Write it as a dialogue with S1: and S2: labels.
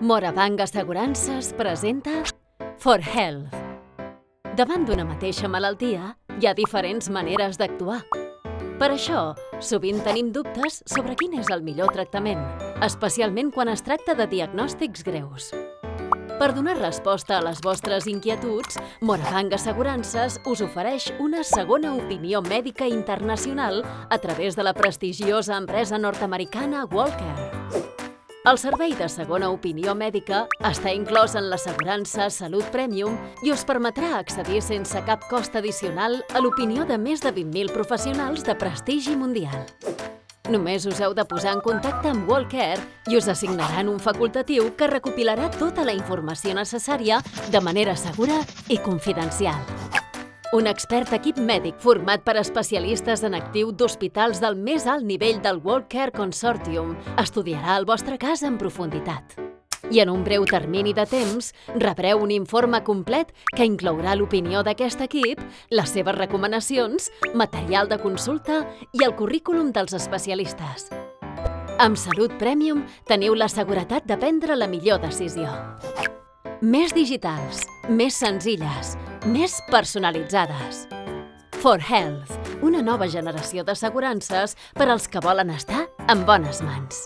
S1: Morabanc Assegurances presenta For Health. Davant d'una mateixa malaltia, hi ha diferents maneres d'actuar. Per això, sovint tenim dubtes sobre quin és el millor tractament, especialment quan es tracta de diagnòstics greus. Per donar resposta a les vostres inquietuds, Morabanc Assegurances us ofereix una segona opinió mèdica internacional a través de la prestigiosa empresa nord-americana WellCare. El servei de segona opinió mèdica està inclòs en l'assegurança Salut Premium i us permetrà accedir sense cap cost addicional a l'opinió de més de 20.000 professionals de prestigi mundial. Només us heu de posar en contacte amb WellCare i us assignaran un facultatiu que recopilarà tota la informació necessària de manera segura i confidencial. Un expert equip mèdic format per especialistes en actiu d'hospitals del més alt nivell del WellCare Consortium estudiarà el vostre cas en profunditat. I en un breu termini de temps, rebreu un informe complet que inclourà l'opinió d'aquest equip, les seves recomanacions, material de consulta i el currículum dels especialistes. Amb Salut Premium teniu la seguretat de prendre la millor decisió. Més digitals, més senzilles, més personalitzades. For Health, una nova generació d'assegurances per als que volen estar en bones mans.